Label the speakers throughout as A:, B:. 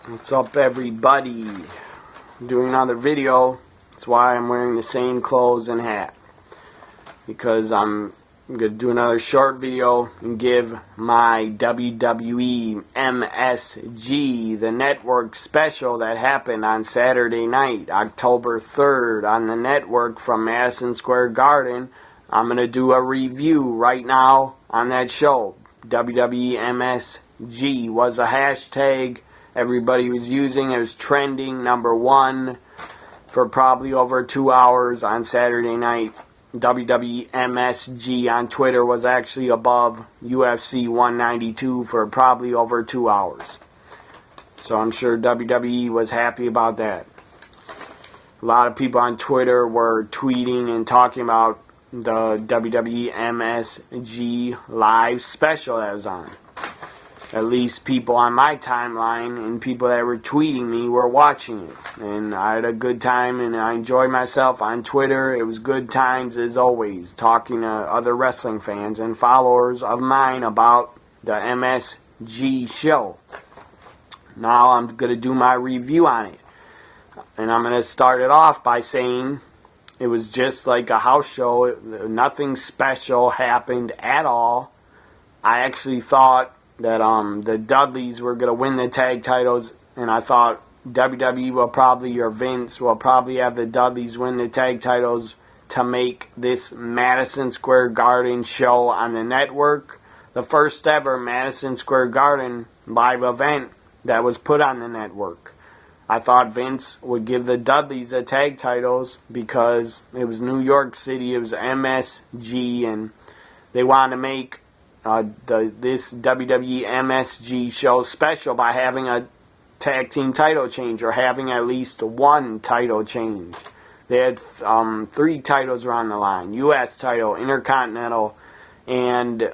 A: What's up, everybody? I'm doing another video. That's why I'm wearing the same clothes and hat, because I'm going to do another short video and give my WWE MSG, the network special that happened on Saturday night, October 3rd, on the network from Madison Square Garden. I'm going to do a review right now on that show. WWE MSG was a hashtag everybody was using. It was trending #1 for probably over 2 hours on Saturday night. WWE MSG on Twitter was actually above UFC 192 for probably over 2 hours. So I'm sure WWE was happy about that. A lot of people on Twitter were tweeting and talking about the WWE MSG live special that was on. At least people on my timeline and people that were tweeting me were watching it. And I had a good time and I enjoyed myself on Twitter. It was good times as always, talking to other wrestling fans and followers of mine about the MSG show. Now I'm going to do my review on it. And I'm going to start it off by saying it was just like a house show. Nothing special happened at all. I actually thought that the Dudleys were going to win the tag titles, and I thought WWE will probably, or Vince will probably have the Dudleys win the tag titles to make this Madison Square Garden show on the network the first ever Madison Square Garden live event that was put on the network. I thought Vince would give the Dudleys the tag titles because it was New York City, it was MSG, and they wanted to make this WWE MSG show special by having a tag team title change, or having at least one title change. They had 3 titles around the line: U.S. title, Intercontinental, and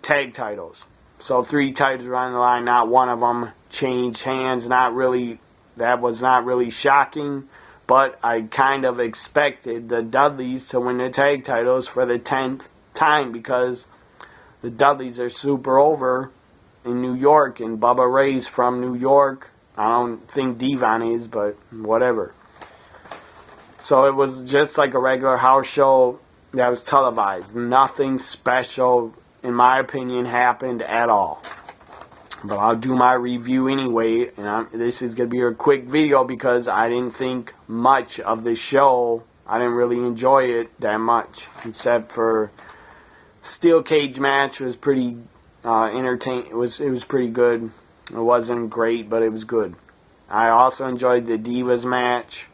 A: tag titles. So 3 titles around the line, not one of them changed hands. That was not really shocking, but I kind of expected the Dudleys to win the tag titles for the 10th time, because the Dudleys are super over in New York, and Bubba Ray's from New York. I don't think Devon is, but whatever. So it was just like a regular house show that was televised. Nothing special, in my opinion, happened at all. But I'll do my review anyway, and this is going to be a quick video because I didn't think much of the show. I didn't really enjoy it that much, except for steel cage match was pretty entertaining. It was pretty good. It wasn't great, but it was good. I also enjoyed the Divas match,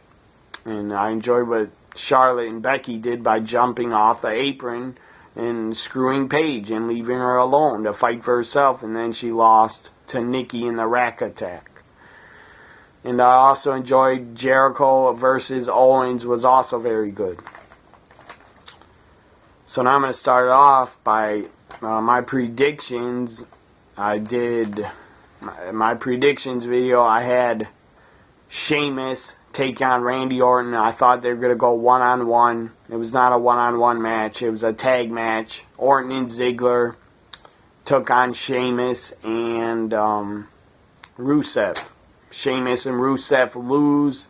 A: and I enjoyed what Charlotte and Becky did by jumping off the apron and screwing Paige and leaving her alone to fight for herself, and then she lost to Nikki in the Rack Attack. And I also enjoyed Jericho versus Owens, was also very good. So now I'm going to start off by my predictions. I did my predictions video. I had Sheamus take on Randy Orton. I thought they were going to go one-on-one. It was not a one-on-one match. It was a tag match. Orton and Ziggler took on Sheamus and Rusev. Sheamus and Rusev lose.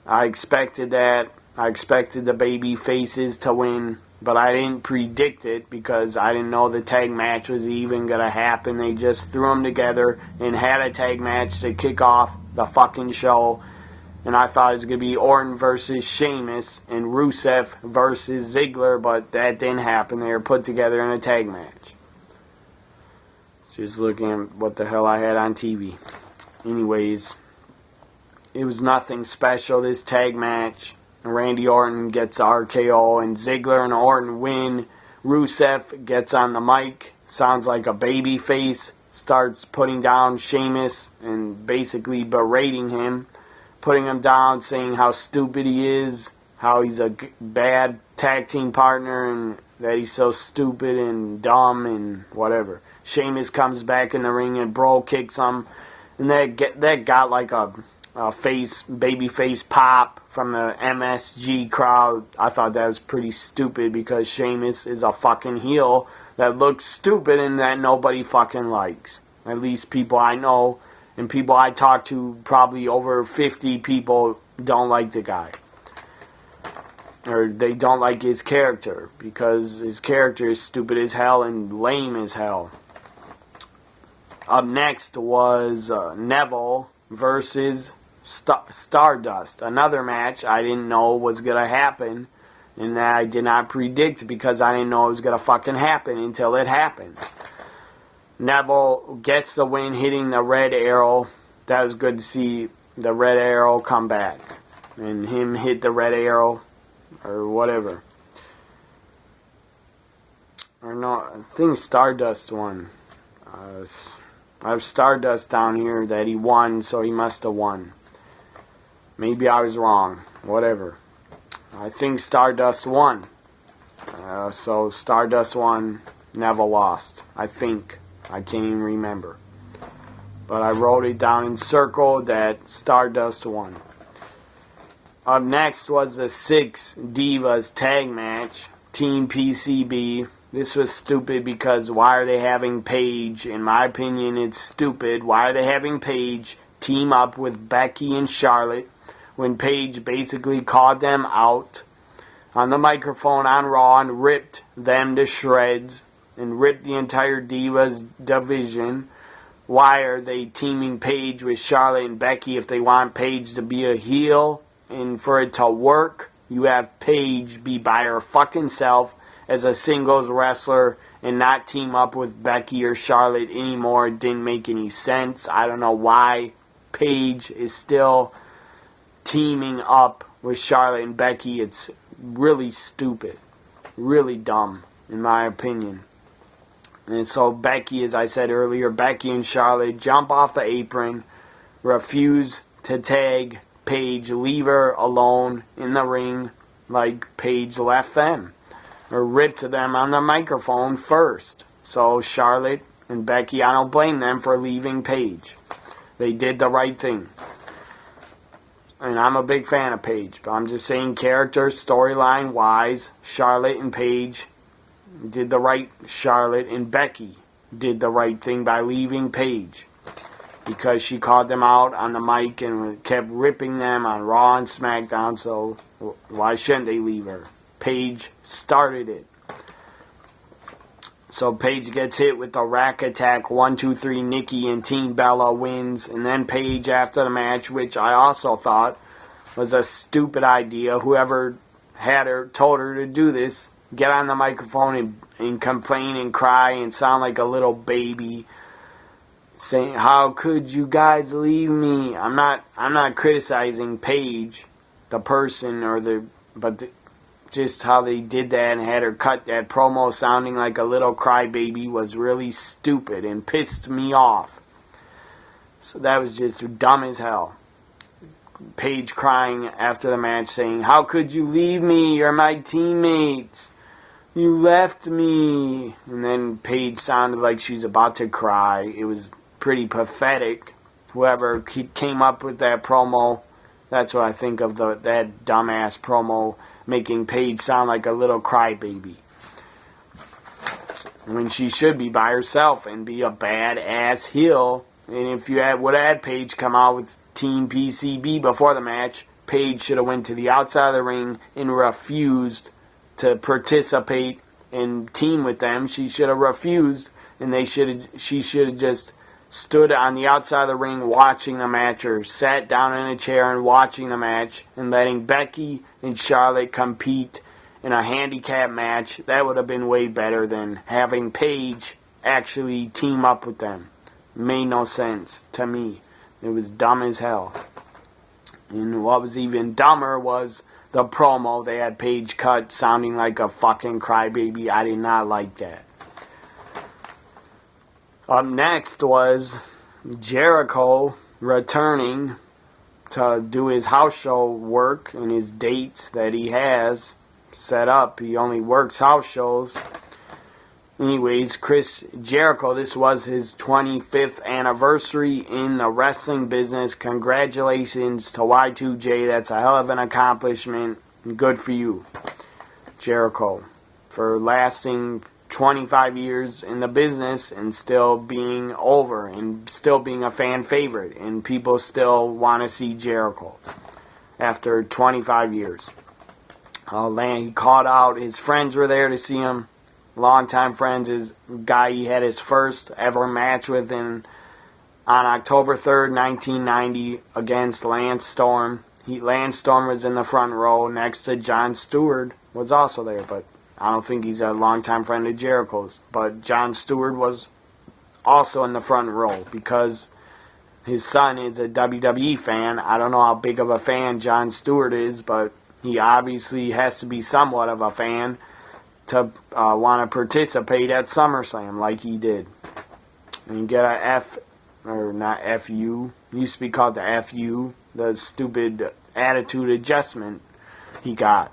A: I expected that. I expected the baby faces to win, but I didn't predict it because I didn't know the tag match was even going to happen. They just threw them together and had a tag match to kick off the fucking show. And I thought it was going to be Orton versus Sheamus and Rusev versus Ziggler, but that didn't happen. They were put together in a tag match. Just looking at what the hell I had on TV. Anyways, it was nothing special, this tag match. Randy Orton gets RKO, and Ziggler and Orton win. Rusev gets on the mic, sounds like a baby face, starts putting down Sheamus and basically berating him, putting him down, saying how stupid he is, how he's a bad tag team partner, and that he's so stupid and dumb and whatever. Sheamus comes back in the ring and bro kicks him, and that got like a baby face pop from the MSG crowd. I thought that was pretty stupid because Sheamus is a fucking heel that looks stupid and that nobody fucking likes. At least people I know And people I talk to, probably over 50 people, don't like the guy. Or they don't like his character, because his character is stupid as hell and lame as hell. Up next was Neville versus Stardust. Another match I didn't know was going to happen, and that I did not predict because I didn't know it was going to fucking happen until it happened. Neville gets the win hitting the red arrow. That was good to see the red arrow come back. And him hit the red arrow, or whatever. Or no, I think Stardust won. I have Stardust down here that he won, so he must have won. Maybe I was wrong. Whatever. I think Stardust won. So Stardust won, Neville lost. I think. I can't even remember. But I wrote it down in circle that Stardust won. Up next was the 6 Divas tag match. Team PCB. This was stupid because why are they having Paige? In my opinion, it's stupid. Why are they having Paige team up with Becky and Charlotte when Paige basically called them out on the microphone on Raw and ripped them to shreds and ripped the entire Divas division? Why are they teaming Paige with Charlotte and Becky if they want Paige to be a heel? And for it to work, you have Paige be by her fucking self as a singles wrestler and not team up with Becky or Charlotte anymore. It didn't make any sense. I don't know why Paige is still teaming up with Charlotte and Becky. It's really stupid. Really dumb, in my opinion. And so Becky, as I said earlier, Becky and Charlotte jump off the apron, refuse to tag Paige, leave her alone in the ring like Paige left them, or ripped them on the microphone first. So Charlotte and Becky, I don't blame them for leaving Paige. They did the right thing. And I'm a big fan of Paige, but I'm just saying character, storyline wise, Charlotte and Paige did the right. Charlotte and Becky did the right thing by leaving Paige, because she called them out on the mic and kept ripping them on Raw and SmackDown, so why shouldn't they leave her? Paige started it. So Paige gets hit with the rack attack, 1, 2, 3, Nikki and Team Bella wins, and then Paige after the match, which I also thought was a stupid idea. Whoever had her, told her to do this, get on the microphone and complain and cry and sound like a little baby, saying, "How could you guys leave me?" I'm not criticizing Paige, the person, but just how they did that and had her cut that promo sounding like a little crybaby was really stupid and pissed me off. So that was just dumb as hell. Paige crying after the match saying, "How could you leave me? You're my teammates. You left me." And then Paige sounded like she's about to cry. It was pretty pathetic. Whoever came up with that promo, that's what I think of, that dumbass promo, making Paige sound like a little crybaby, when she should be by herself and be a badass heel. And if you would have had Paige come out with Team PCB before the match, Paige should have went to the outside of the ring and refused to participate and team with them. She should have refused, and she should have just stood on the outside of the ring watching the match, or sat down in a chair and watching the match and letting Becky and Charlotte compete in a handicap match. That would have been way better than having Paige actually team up with them. It made no sense to me. It was dumb as hell. And what was even dumber was the promo they had Paige cut sounding like a fucking crybaby. I did not like that. Up next was Jericho returning to do his house show work and his dates that he has set up. He only works house shows. Anyways, Chris Jericho, this was his 25th anniversary in the wrestling business. Congratulations to Y2J. That's a hell of an accomplishment. Good for you, Jericho, for lasting 25 years in the business and still being over and still being a fan favorite, and people still want to see Jericho after 25 years. He called out, his friends were there to see him, longtime friends, his guy he had his first ever match with on October 3rd, 1990 against Lance Storm. Lance Storm was in the front row next to Jon Stewart, was also there, but I don't think he's a longtime friend of Jericho's. But Jon Stewart was also in the front row because his son is a WWE fan. I don't know how big of a fan Jon Stewart is, but he obviously has to be somewhat of a fan to want to participate at SummerSlam like he did. And you get a not FU, it used to be called the FU, the stupid attitude adjustment he got.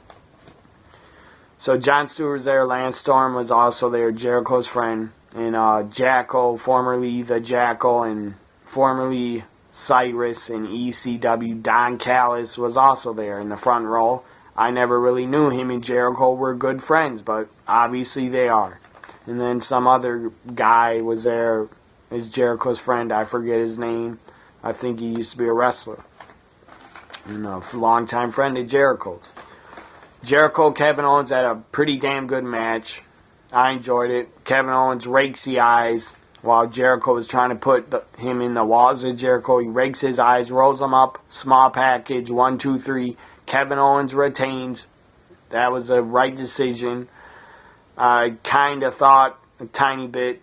A: So Jon Stewart was there, Lance Storm was also there, Jericho's friend, and Jacko, formerly the Jacko, and formerly Cyrus in ECW, Don Callis was also there in the front row. I never really knew him and Jericho were good friends, but obviously they are. And then some other guy was there, is Jericho's friend, I forget his name. I think he used to be a wrestler. And a longtime friend of Jericho's. Jericho, Kevin Owens had a pretty damn good match. I enjoyed it. Kevin Owens rakes the eyes while Jericho was trying to put him in the walls of Jericho. He rakes his eyes, rolls them up, small package, 1, 2, 3. Kevin Owens retains. That was a right decision. I kind of thought a tiny bit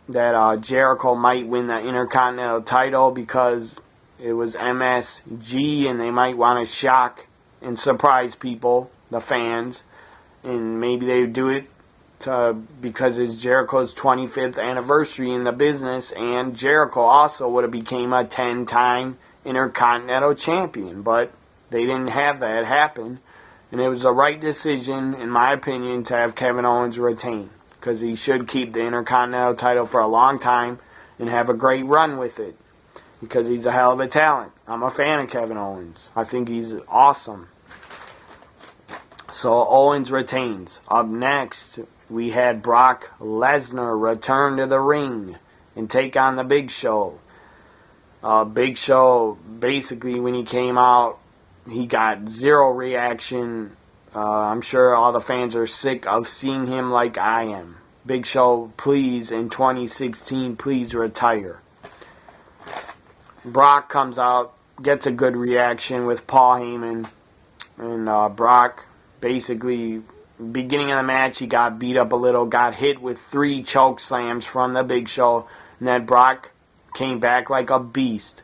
A: that Jericho might win the Intercontinental title because it was MSG and they might want to shock and surprise people, the fans, and maybe they would do it because it's Jericho's 25th anniversary in the business, and Jericho also would have became a 10-time Intercontinental Champion, but they didn't have that happen, and it was the right decision, in my opinion, to have Kevin Owens retain, because he should keep the Intercontinental title for a long time and have a great run with it, because he's a hell of a talent. I'm a fan of Kevin Owens. I think he's awesome. So Owens retains. Up next, we had Brock Lesnar return to the ring and take on the Big Show. Big Show, basically, when he came out, he got zero reaction. I'm sure all the fans are sick of seeing him like I am. Big Show, please, in 2016, please retire. Brock comes out, gets a good reaction with Paul Heyman, and Brock, basically, beginning of the match, he got beat up a little, got hit with 3 choke slams from the Big Show, and then Brock came back like a beast.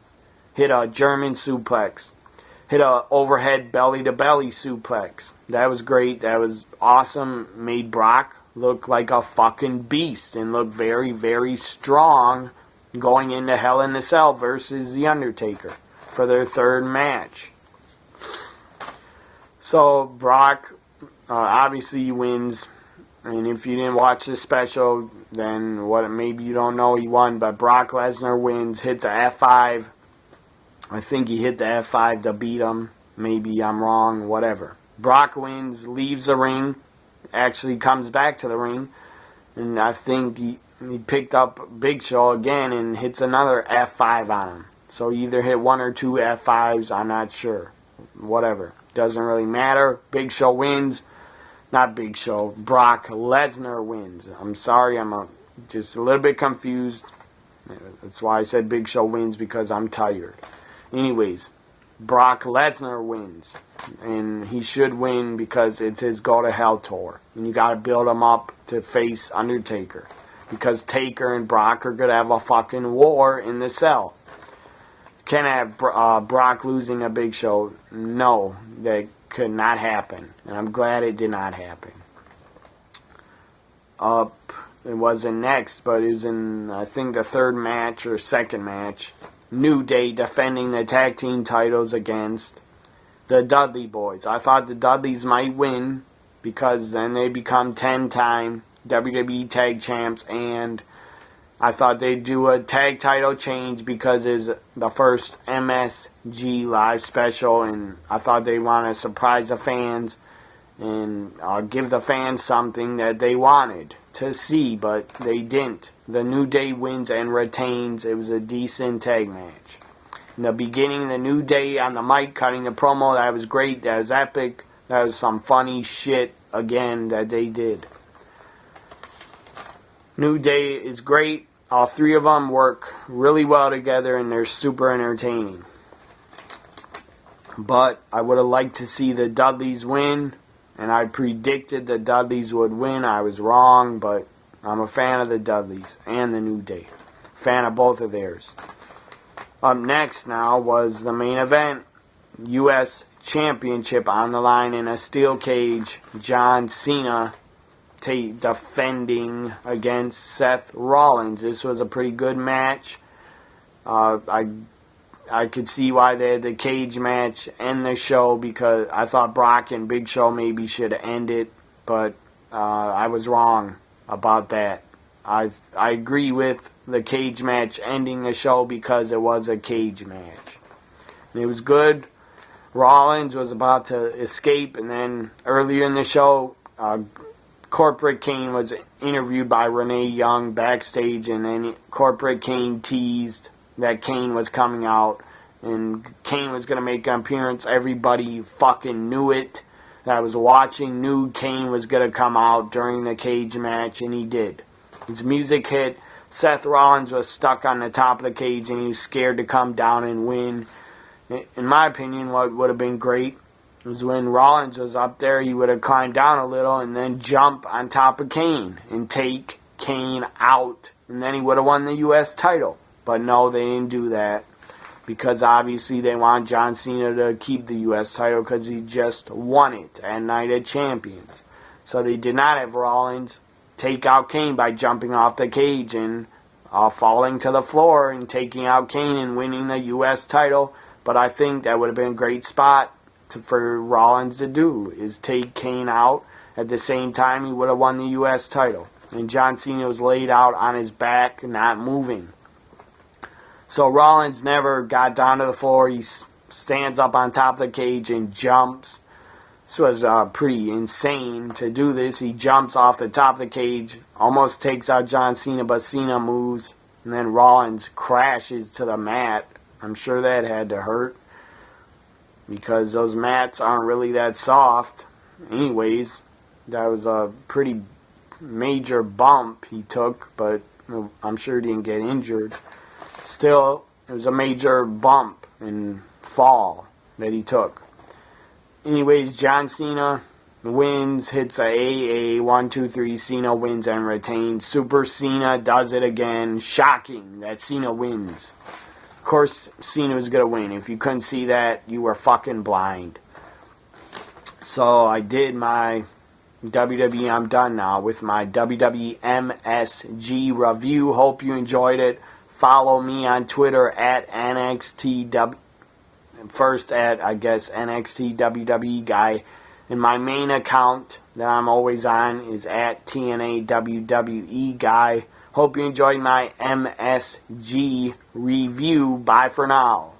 A: Hit a German suplex. Hit a overhead belly-to-belly suplex. That was great. That was awesome. Made Brock look like a fucking beast and look very, very strong going into Hell in a Cell versus The Undertaker for their 3rd match. So Brock obviously wins, and if you didn't watch this special, then maybe you don't know he won, but Brock Lesnar wins, hits a F5. I think he hit the F5 to beat him. Maybe I'm wrong, whatever. Brock wins, leaves the ring, actually comes back to the ring, and I think he picked up Big Show again and hits another F5 on him. So he either hit 1 or 2 F5s, I'm not sure. Whatever. Doesn't really matter. Big Show wins. Not Big Show. Brock Lesnar wins. I'm sorry, I'm just a little bit confused. That's why I said Big Show wins, because I'm tired. Anyways, Brock Lesnar wins. And he should win because it's his Go to Hell tour. And you got to build him up to face Undertaker. Because Taker and Brock are going to have a fucking war in the cell. Can have Brock losing a Big Show? No, that could not happen. And I'm glad it did not happen. It wasn't next, but it was in, I think, the 3rd match or 2nd match. New Day defending the tag team titles against the Dudley Boys. I thought the Dudleys might win because then they become 10-time WWE Tag Champs, and I thought they'd do a tag title change because it's the first MSG live special, and I thought they'd want to surprise the fans and give the fans something that they wanted. to see, but they didn't. The New Day wins and retains. It was a decent tag match. In the beginning, the New Day on the mic cutting the promo, that was great. That was epic. That was some funny shit, again, that they did. New Day is great. All three of them work really well together, and they're super entertaining. But I would have liked to see the Dudleys win, and I predicted the Dudleys would win. I was wrong, but I'm a fan of the Dudleys and the New Day. Fan of both of theirs. Up next now was the main event. U.S. Championship on the line in a steel cage. John Cena defending against Seth Rollins. This was a pretty good match. I could see why they had the cage match end the show, because I thought Brock and Big Show maybe should end it, but I was wrong about that. I agree with the cage match ending the show because it was a cage match. And it was good. Rollins was about to escape, and then earlier in the show, Corporate Kane was interviewed by Renee Young backstage, and then Corporate Kane teased that Kane was coming out, and Kane was going to make an appearance. Everybody fucking knew it. That was watching knew Kane was going to come out during the cage match, and he did. His music hit. Seth Rollins was stuck on the top of the cage, and he was scared to come down and win. In my opinion, what would have been great was when Rollins was up there, he would have climbed down a little and then jump on top of Kane and take Kane out, and then he would have won the U.S. title. But no, they didn't do that, because obviously they want John Cena to keep the U.S. title because he just won it at Night of Champions. So they did not have Rollins take out Kane by jumping off the cage and falling to the floor and taking out Kane and winning the U.S. title. But I think that would have been a great spot for Rollins to do, is take Kane out. At the same time, he would have won the U.S. title. And John Cena was laid out on his back, not moving. So Rollins never got down to the floor. He stands up on top of the cage and jumps. This was pretty insane to do this. He jumps off the top of the cage, almost takes out John Cena, but Cena moves, and then Rollins crashes to the mat. I'm sure that had to hurt, because those mats aren't really that soft. Anyways, that was a pretty major bump he took, but I'm sure he didn't get injured. Still, it was a major bump and fall that he took. Anyways, John Cena wins, hits a AA, 1, 2, 3, Cena wins and retains. Super Cena does it again. Shocking that Cena wins. Of course, Cena was going to win. If you couldn't see that, you were fucking blind. So I did my WWE. I'm done now with my WWE MSG review. Hope you enjoyed it. Follow me on Twitter at NXTW. First at, I guess, NXT WWE Guy. And my main account that I'm always on is at TNA WWE Guy. Hope you enjoyed my MSG review. Bye for now.